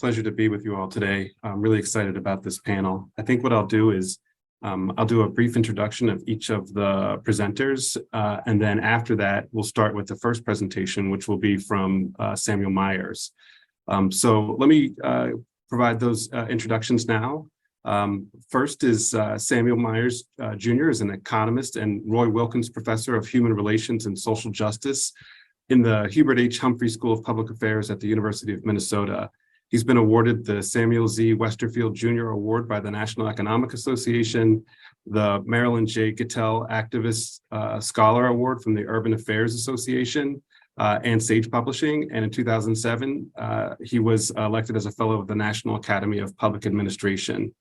pleasure to be with you all today. I'm really excited about this panel. I think what I'll do is I'll do a brief introduction of each of the presenters, and then after that, we'll start with the first presentation, which will be from Samuel Myers. So let me provide those introductions now. First is Samuel Myers Jr. is an economist and Roy Wilkins Professor of Human Relations and Social Justice in the Hubert H. Humphrey School of Public Affairs at the University of Minnesota. He's been awarded the Samuel Z. Westerfield Jr. Award by the National Economic Association, the Marilyn J. Gittell Activist Scholar Award from the Urban Affairs Association, and Sage Publishing. And in 2007, he was elected as a fellow of the National Academy of Public Administration.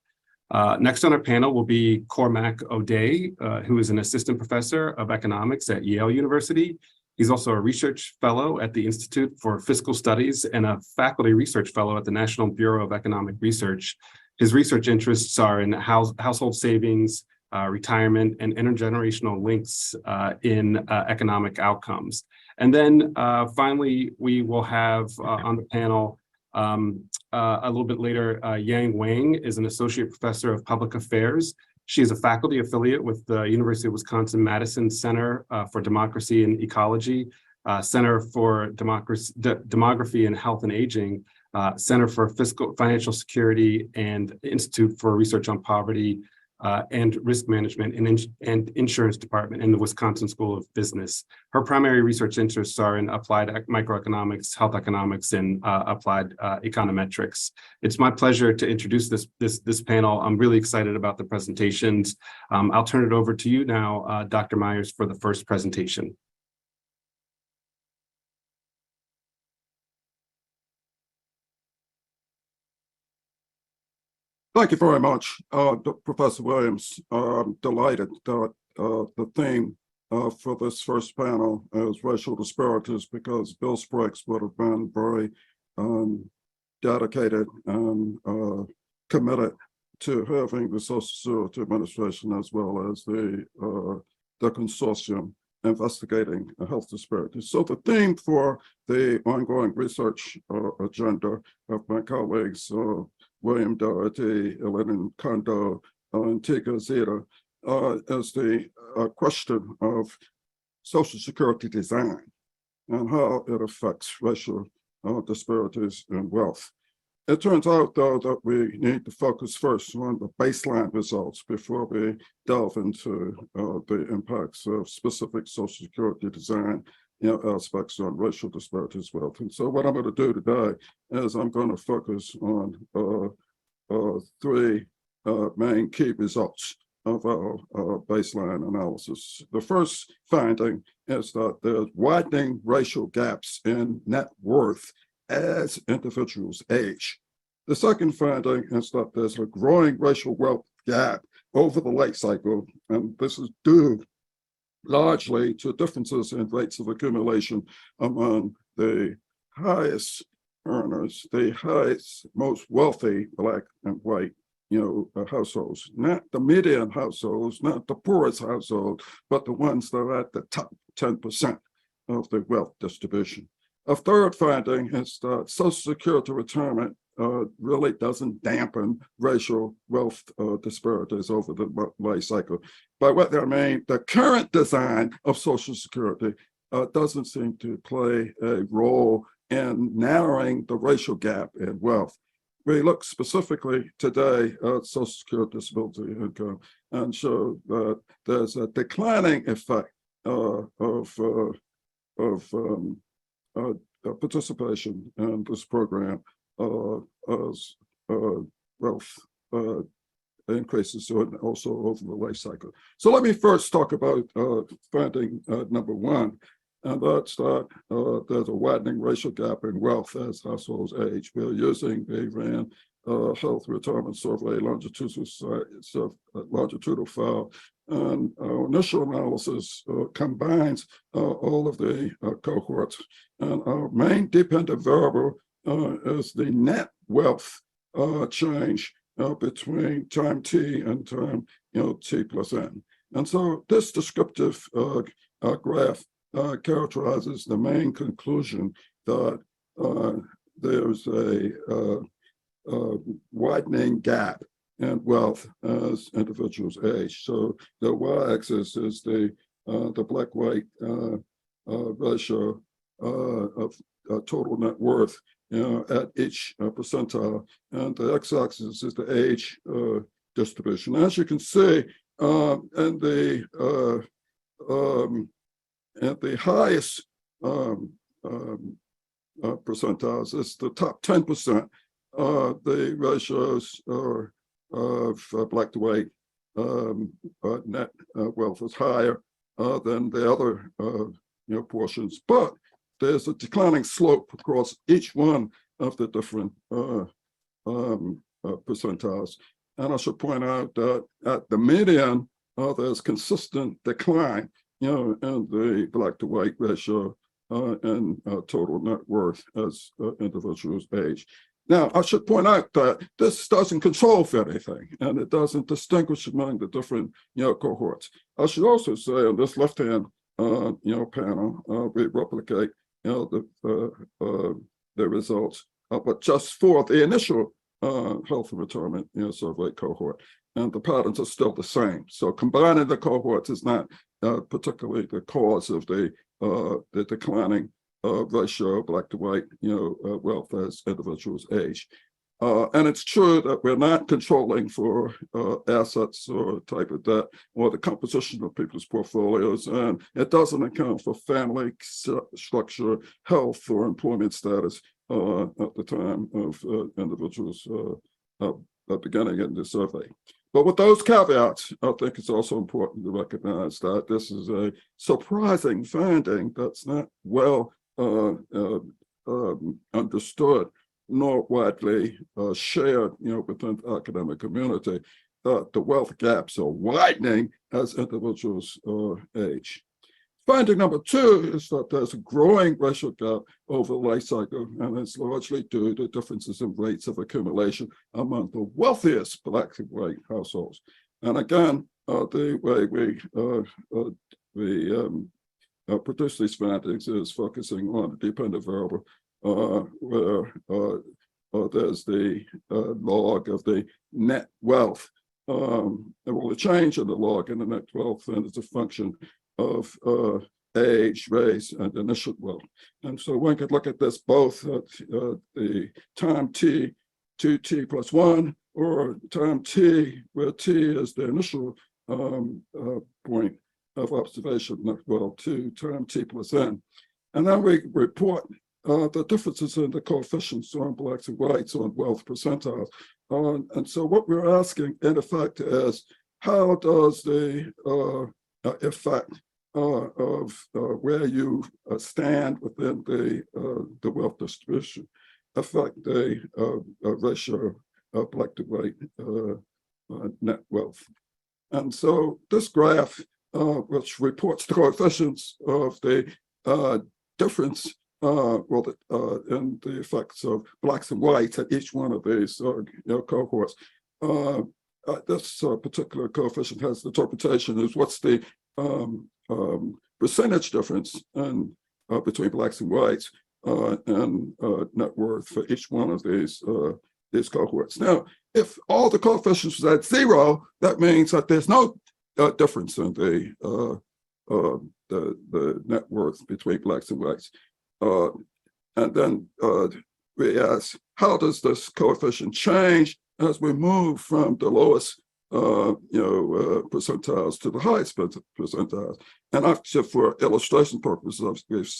Next on our panel will be Cormac O'Day, who is an assistant professor of economics at Yale University. He's also a research fellow at the Institute for Fiscal Studies and a faculty research fellow at the National Bureau of Economic Research. His research interests are in household savings, retirement, and intergenerational links in economic outcomes. And then finally, we will have on the panel a little bit later, Yang Wang is an associate professor of public affairs. She is a faculty affiliate with the University of Wisconsin-Madison Center for Democracy and Ecology, Center for Demography and Health and Aging, Center for Financial Security, and Institute for Research on Poverty and Risk Management and Insurance Department in the Wisconsin School of Business. Her primary research interests are in applied microeconomics, health economics, and applied econometrics. It's my pleasure to introduce this panel. I'm really excited about the presentations. I'll turn it over to you now, Dr. Myers, for the first presentation. Thank you very much, Professor Williams. I'm delighted that the theme for this first panel is racial disparities, because Bill Spriggs would have been very dedicated and committed to having the Social Security Administration as well as the consortium investigating health disparities. So the theme for the ongoing research agenda of my colleagues, William Darity, Illenin, Kondo, and Teega, Zeida, is the question of Social Security design and how it affects racial disparities in wealth. It turns out, though, that we need to focus first on the baseline results before we delve into the impacts of specific Social Security design aspects on racial disparities wealth. And so what I'm going to do today is I'm going to focus on three main key results of our baseline analysis. The first finding is that there's widening racial gaps in net worth as individuals age. The second finding is that there's a growing racial wealth gap over the life cycle, and this is due largely to differences in rates of accumulation among the highest earners, the highest, most wealthy Black and white households, not the median households, not the poorest household, but the ones that are at the top 10% of the wealth distribution. A third finding is that Social Security retirement really doesn't dampen racial wealth disparities over the life cycle. By what I mean, the current design of Social Security doesn't seem to play a role in narrowing the racial gap in wealth. We look specifically today at Social Security disability income and show that there's a declining effect of participation in this program as wealth increases also over the life cycle. So let me first talk about finding number one, and that's that there's a widening racial gap in wealth as households age. We're using the RAND Health Retirement Survey longitudinal file, and our initial analysis combines all of the cohorts. And our main dependent variable is the net wealth change between time t and time t plus n. And so this descriptive graph characterizes the main conclusion that there's a widening gap in wealth as individuals age. So the y-axis is the black-white ratio of total net worth, at each percentile, and the x-axis is the age distribution. As you can see, and the highest percentiles is the top 10%. The ratios are of black to white net wealth is higher than the other portions, but there's a declining slope across each one of the different percentiles. And I should point out that at the median, there's consistent decline, in the black to white ratio and total net worth as individuals age. Now, I should point out that this doesn't control for anything, and it doesn't distinguish among the different, cohorts. I should also say on this left-hand, panel, we replicate, the results, but just for the initial health and retirement, survey cohort, and the patterns are still the same. So combining the cohorts is not particularly the cause of the declining ratio of black to white, wealth as individuals age. And it's true that we're not controlling for assets or type of debt or the composition of people's portfolios, and it doesn't account for family structure, health, or employment status at the time of individuals beginning in the survey. But with those caveats, I think it's also important to recognize that this is a surprising finding that's not well understood nor widely shared, within the academic community, that the wealth gaps are widening as individuals age. Finding number two is that there's a growing racial gap over the life cycle, and it's largely due to differences in rates of accumulation among the wealthiest black and white households. And again, the way we produce these findings is focusing on a dependent variable, where there's the log of the net wealth. Well, the change in the log in the net wealth, and it's a function of age, race, and initial wealth. And so one could look at this both at the time t, 2t plus 1, or time t, where t is the initial point of observation, well, to time t plus n. And then we report the differences in the coefficients on blacks and whites on wealth percentiles. And so what we're asking, in effect, is how does the effect of where you stand within the wealth distribution affect the ratio of black to white net wealth? And so this graph, which reports the coefficients of the difference in the effects of blacks and whites at each one of these cohorts. This particular coefficient has the interpretation is what's the percentage difference in, between blacks and whites and net worth for each one of these cohorts. Now, if all the coefficients are at 0, that means that there's no difference in the net worth between blacks and whites. And then we ask, how does this coefficient change as we move from the lowest percentiles to the highest percentiles? And actually, for illustration purposes, we've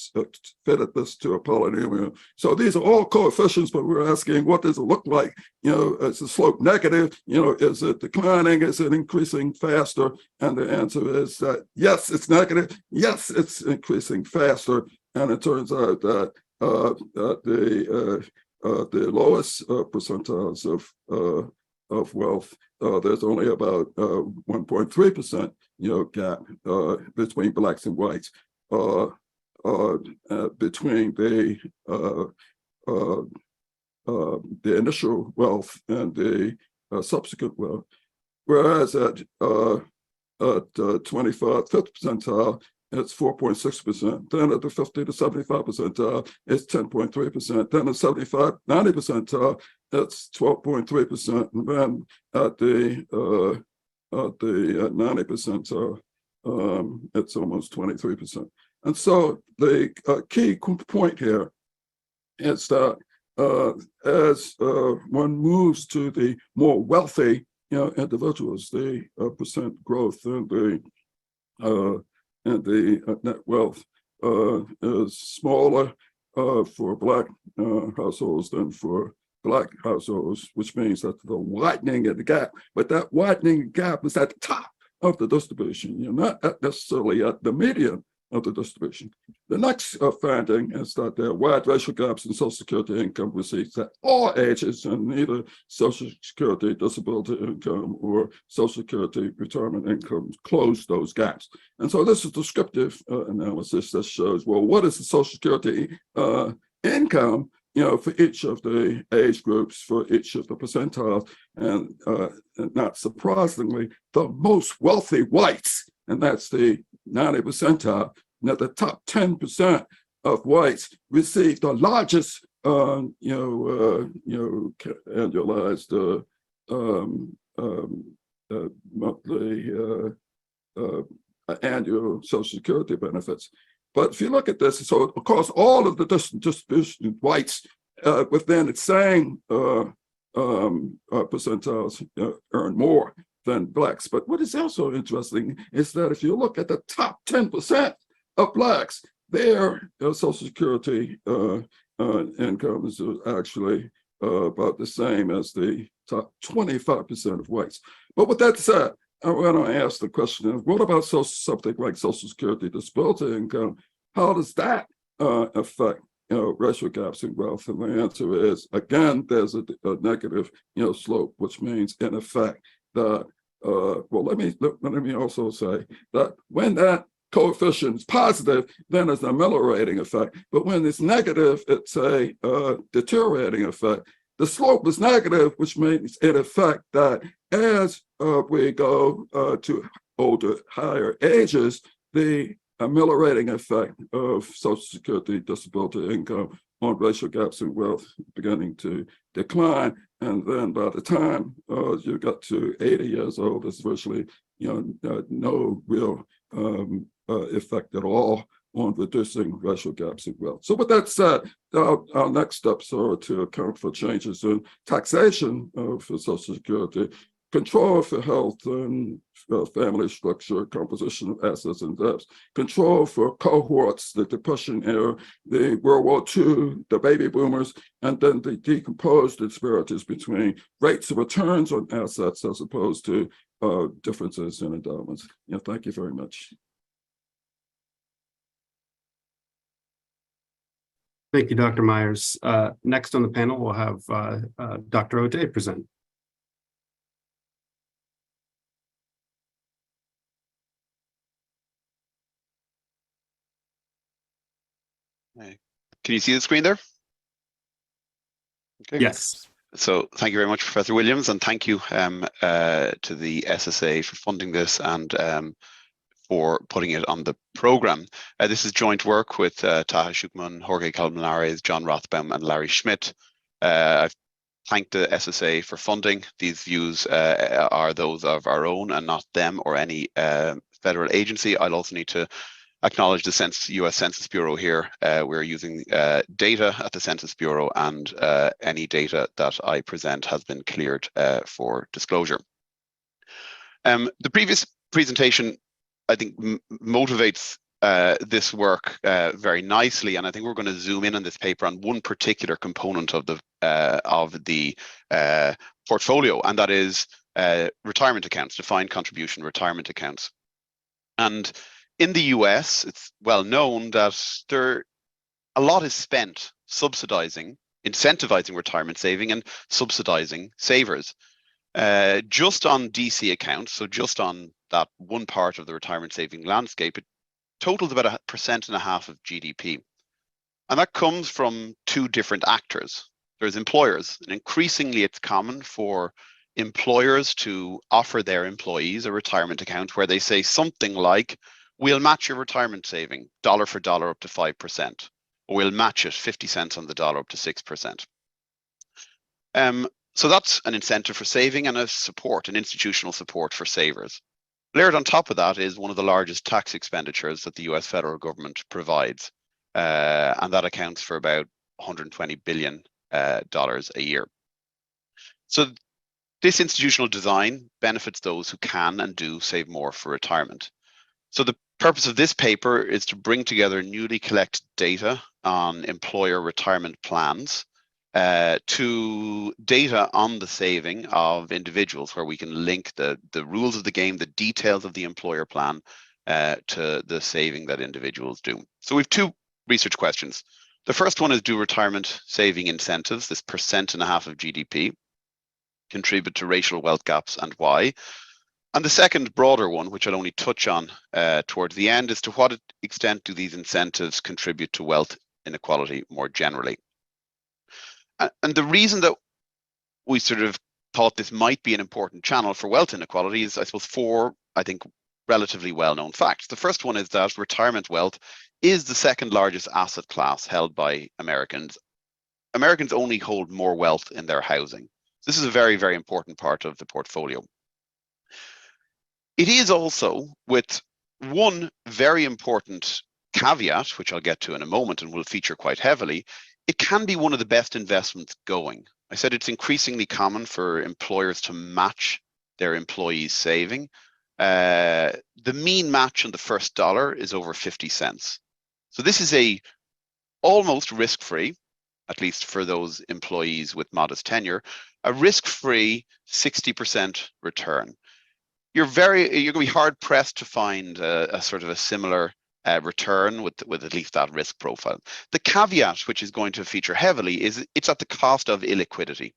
fitted this to a polynomial. So these are all coefficients, but we're asking, what does it look like? Is the slope negative? Is it declining? Is it increasing faster? And the answer is that yes, it's negative. Yes, it's increasing faster. And it turns out that the lowest percentiles of wealth, there's only about 1.3% gap between blacks and whites between the initial wealth and the subsequent wealth, whereas at 25th percentile, it's 4.6%. Then at the 50 to 75 percentile, it's 10.3%. Then at 75, 90 percentile, it's 12.3%. And then at the 90 percentile, it's almost 23%. And so the key point here is that as one moves to the more wealthy, individuals, the percent growth in the net wealth is smaller for Black households than for Black households, which means that the widening of the gap, but that widening gap is at the top of the distribution. You're not necessarily at the median of the distribution. The next finding is that there are wide racial gaps in Social Security income receipts at all ages, and neither Social Security disability income or Social Security retirement income close those gaps. And so this is descriptive analysis that shows, well, what is the Social Security income, for each of the age groups, for each of the percentiles, and not surprisingly, the most wealthy whites, and that's the 90 percentile. Now, the top 10% of whites receive the largest, annualized monthly annual Social Security benefits. But if you look at this, so of course, all of the distribution whites within its same percentiles earn more than Blacks. But what is also interesting is that if you look at the top 10% of Blacks, their Social Security income is actually about the same as the top 25% of whites. But with that said, I want to ask the question of what about something like Social Security disability income? How does that affect racial gaps in wealth? And the answer is, again, there's a negative slope, which means in effect that well, let me also say that when that coefficient is positive, then it's an ameliorating effect. But when it's negative, it's a deteriorating effect. The slope is negative, which means in effect that as we go to older, higher ages, the ameliorating effect of Social Security disability income on racial gaps in wealth beginning to decline. And then by the time you got to 80 years old, there's virtually no real effect at all on reducing racial gaps in wealth. So with that said, our next steps are to account for changes in taxation for Social Security, control for health and family structure, composition of assets and debts, control for cohorts, the Depression era, the World War II, the baby boomers, and then the decomposed disparities between rates of returns on assets as opposed to differences in endowments. Thank you very much. Thank you, Dr. Myers. Next on the panel, we'll have Dr. O'Day present. Can you see the screen there? Okay. Yes. So thank you very much, Professor Williams, and thank you to the SSA for funding this and for putting it on the program. This is joint work with Taha, Choukhmane, Jorge Colmenares, John Rothbaum, and Larry Schmidt. I've thanked the SSA for funding. These views are those of our own and not them or any federal agency. I'll also need to acknowledge the US Census Bureau here. We're using data at the Census Bureau, and any data that I present has been cleared for disclosure. The previous presentation, I think, motivates this work very nicely, and I think we're going to zoom in on this paper on one particular component of the portfolio, and that is retirement accounts, defined contribution retirement accounts. And in the US, it's well known that a lot is spent subsidizing, incentivizing retirement saving and subsidizing savers. Just on DC accounts, so just on that one part of the retirement saving landscape, it totals about 1.5% of GDP. And that comes from two different actors. There's employers, and increasingly it's common for employers to offer their employees a retirement account where they say something like, we'll match your retirement saving dollar for dollar up to 5%, or we'll match it 50 cents on the dollar up to 6%. So that's an incentive for saving and a support, an institutional support for savers. Layered on top of that is one of the largest tax expenditures that the US federal government provides, and that accounts for about $120 billion a year. So this institutional design benefits those who can and do save more for retirement. So the purpose of this paper is to bring together newly collected data on employer retirement plans to data on the saving of individuals, where we can link the rules of the game, the details of the employer plan to the saving that individuals do. So we have two research questions. The first one is, do retirement saving incentives, this 1.5% of GDP, contribute to racial wealth gaps, and why? And the second broader one, which I'll only touch on towards the end, is to what extent do these incentives contribute to wealth inequality more generally? And the reason that we sort of thought this might be an important channel for wealth inequality is, I suppose, four, I think, relatively well-known facts. The first one is that retirement wealth is the second largest asset class held by Americans. Americans only hold more wealth in their housing. This is a very, very important part of the portfolio. It is also, with one very important caveat, which I'll get to in a moment and will feature quite heavily, it can be one of the best investments going. I said it's increasingly common for employers to match their employees' saving. The mean match on the first dollar is over 50 cents. So this is a almost risk-free, at least for those employees with modest tenure, a risk-free 60% return. You're going to be hard pressed to find a sort of a similar return with at least that risk profile. The caveat, which is going to feature heavily, is it's at the cost of illiquidity.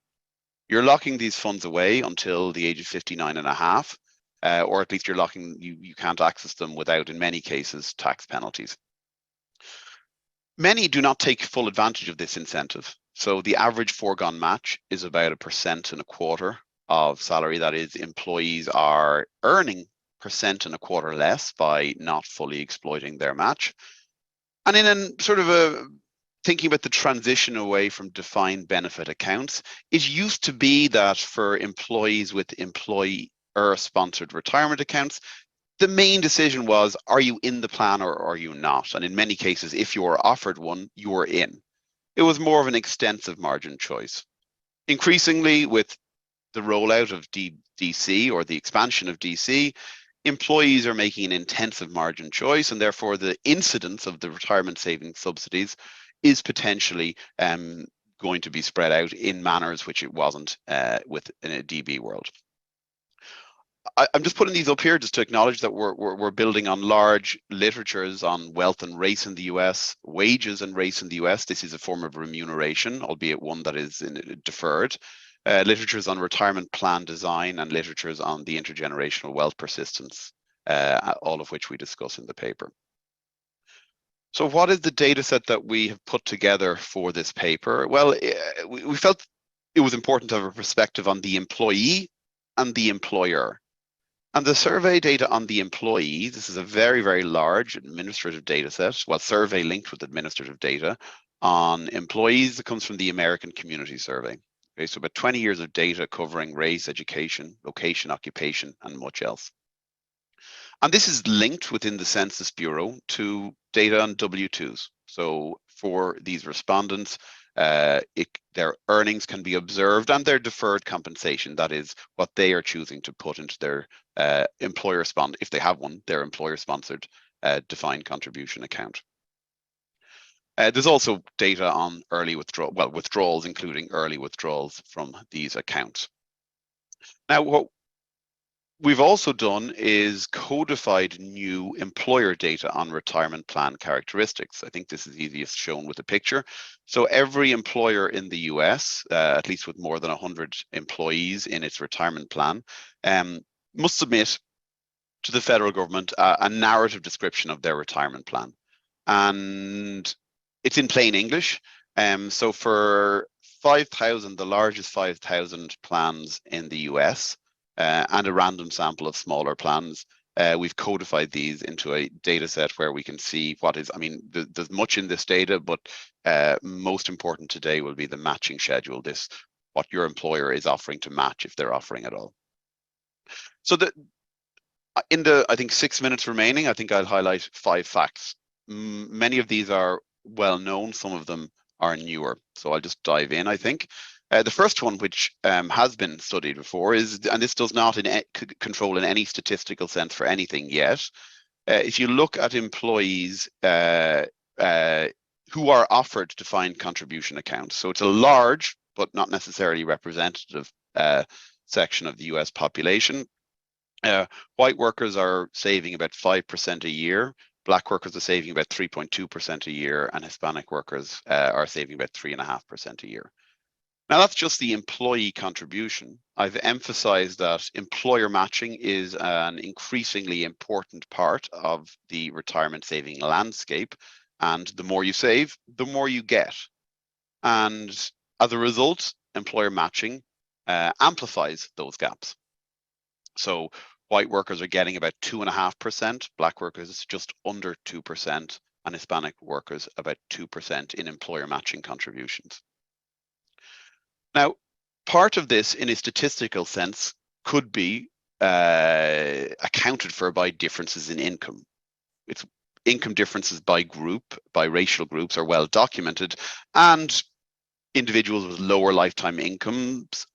You're locking these funds away until the age of 59 and a half, or at least you can't access them without, in many cases, tax penalties. Many do not take full advantage of this incentive. So the average foregone match is about 1.25% of salary. That is, employees are earning 1.25% less by not fully exploiting their match. And in a sort of a thinking about the transition away from defined benefit accounts, it used to be that for employees with employer-sponsored retirement accounts, the main decision was, are you in the plan or are you not? And in many cases, if you were offered one, you were in. It was more of an extensive margin choice. Increasingly, with the rollout of DC or the expansion of DC, employees are making an intensive margin choice, and therefore the incidence of the retirement savings subsidies is potentially going to be spread out in manners which it wasn't in a DB world. I'm just putting these up here just to acknowledge that we're building on large literatures on wealth and race in the US, wages and race in the US. This is a form of remuneration, albeit one that is deferred. Literatures on retirement plan design, and literatures on the intergenerational wealth persistence, all of which we discuss in the paper. So what is the data set that we have put together for this paper? Well, we felt it was important to have a perspective on the employee and the employer. And the survey data on the employee, this is a very, very large administrative data set, well, survey linked with administrative data on employees that comes from the American Community Survey. Okay, so about 20 years of data covering race, education, location, occupation, and much else. And this is linked within the Census Bureau to data on W-2s. So for these respondents, their earnings can be observed, and their deferred compensation, that is what they are choosing to put into their if they have one, their employer-sponsored defined contribution account. There's also data on early withdrawals, including early withdrawals from these accounts. Now, what we've also done is codified new employer data on retirement plan characteristics. I think this is easiest shown with a picture. So every employer in the US, at least with more than 100 employees in its retirement plan, must submit to the federal government a narrative description of their retirement plan. And it's in plain English. So for 5,000, the largest 5,000 plans in the US, and a random sample of smaller plans, we've codified these into a data set where we can see what is, I mean, there's much in this data, but most important today will be the matching schedule, what your employer is offering to match, if they're offering at all. So in the, I think, 6 minutes remaining, I think I'll highlight 5 facts. Many of these are well known, some of them are newer. So I'll just dive in, I think. The first one, which has been studied before, is, and this does not control in any statistical sense for anything yet, if you look at employees who are offered defined contribution accounts, so it's a large but not necessarily representative section of the US population. White workers are saving about 5% a year, Black workers are saving about 3.2% a year, and Hispanic workers are saving about 3.5% a year. Now, that's just the employee contribution. I've emphasized that employer matching is an increasingly important part of the retirement saving landscape. And the more you save, the more you get. And as a result, employer matching amplifies those gaps. So white workers are getting about 2.5%, Black workers just under 2%, and Hispanic workers about 2% in employer matching contributions. Now, part of this in a statistical sense could be accounted for by differences in income. It's income differences by group, by racial groups are well documented, and individuals with lower lifetime incomes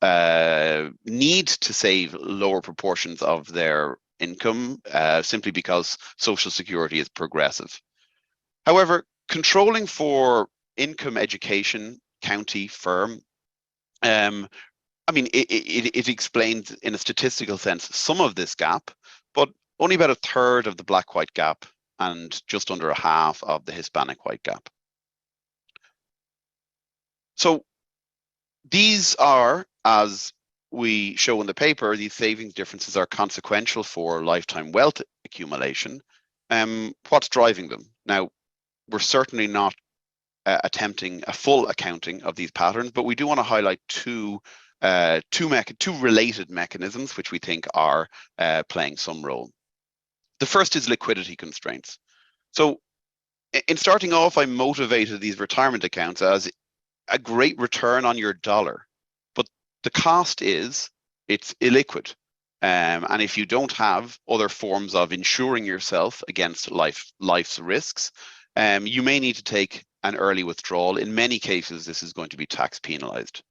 need to save lower proportions of their income simply because Social Security is progressive. However, controlling for income, education, county, firm, I mean, it explains in a statistical sense some of this gap, but only about 1/3 of the Black-white gap and just under 1/2 of the Hispanic-white gap. So these are, as we show in the paper, these savings differences are consequential for lifetime wealth accumulation. What's driving them? Now, we're certainly not attempting a full accounting of these patterns, but we do want to highlight two related mechanisms which we think are playing some role. The first is liquidity constraints. So in starting off, I motivated these retirement accounts as a great return on your dollar, but the cost is it's illiquid. And if you don't have other forms of insuring yourself against life's risks, you may need to take an early withdrawal. In many cases, this is going to be tax penalized.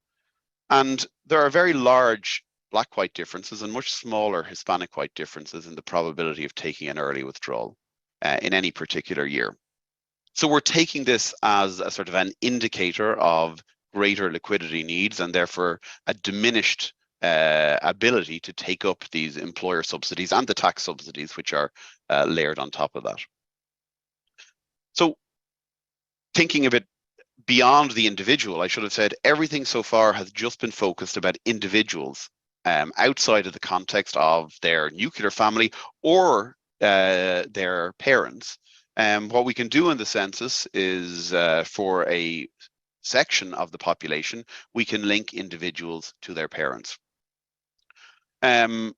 And there are very large Black-white differences and much smaller Hispanic-white differences in the probability of taking an early withdrawal in any particular year. So we're taking this as a sort of an indicator of greater liquidity needs and therefore a diminished ability to take up these employer subsidies and the tax subsidies which are layered on top of that. So thinking of it beyond the individual, I should have said everything so far has just been focused about individuals outside of the context of their nuclear family or their parents. What we can do in the census is for a section of the population, we can link individuals to their parents. And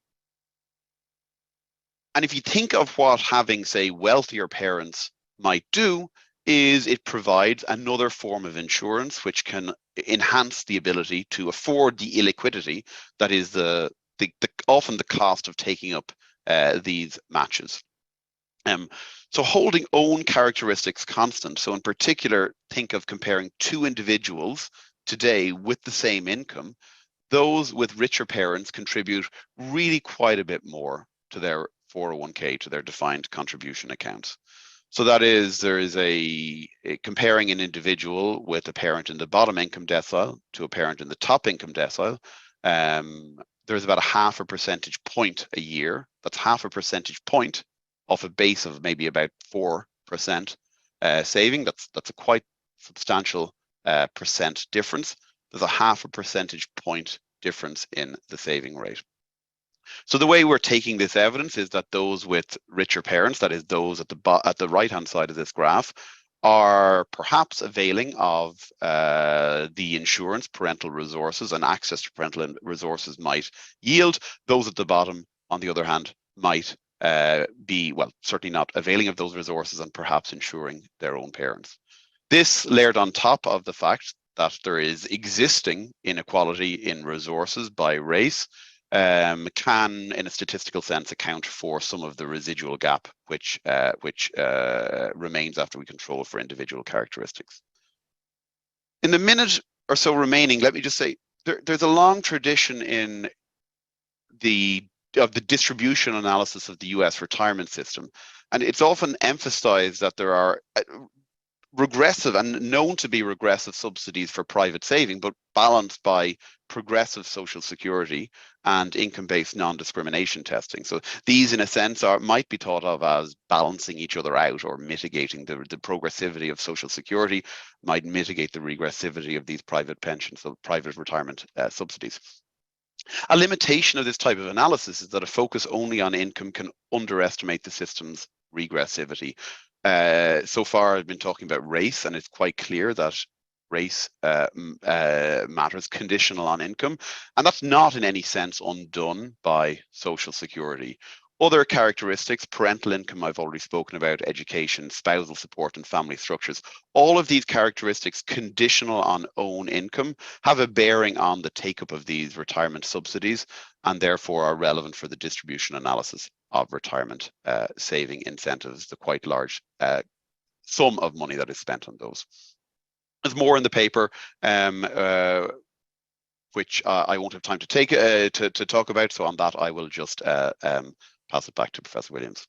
if you think of what having, say, wealthier parents might do, is it provides another form of insurance which can enhance the ability to afford the illiquidity that is often the cost of taking up these matches. So holding own characteristics constant. So in particular, think of comparing two individuals today with the same income. Those with richer parents contribute really quite a bit more to their 401k, to their defined contribution accounts. So that is, there is a comparing an individual with a parent in the bottom income decile to a parent in the top income decile. There's about 0.5 percentage point a year. That's 0.5 percentage point off a base of maybe about 4% saving. That's a quite substantial percent difference. There's a 0.5 percentage point difference in the saving rate. So the way we're taking this evidence is that those with richer parents, that is those at the right-hand side of this graph, are perhaps availing of the insurance parental resources and access to parental resources might yield. Those at the bottom, on the other hand, might be, well, certainly not availing of those resources and perhaps ensuring their own parents. This layered on top of the fact that there is existing inequality in resources by race can, in a statistical sense, account for some of the residual gap which remains after we control for individual characteristics. In the minute or so remaining, let me just say there's a long tradition in the distribution analysis of the US retirement system, and it's often emphasized that there are regressive and known to be regressive subsidies for private saving, but balanced by progressive social security and income-based non-discrimination testing. So these, in a sense, might be thought of as balancing each other out or mitigating the progressivity of social security, might mitigate the regressivity of these private pensions, so private retirement subsidies. A limitation of this type of analysis is that a focus only on income can underestimate the system's regressivity. So far, I've been talking about race, and it's quite clear that race matters conditional on income, and that's not in any sense undone by social security. Other characteristics, parental income, I've already spoken about, education, spousal support, and family structures. All of these characteristics conditional on own income have a bearing on the take-up of these retirement subsidies, and therefore are relevant for the distribution analysis of retirement saving incentives, the quite large sum of money that is spent on those. There's more in the paper, which I won't have time to take to talk about. So on that, I will just pass it back to Professor Williams.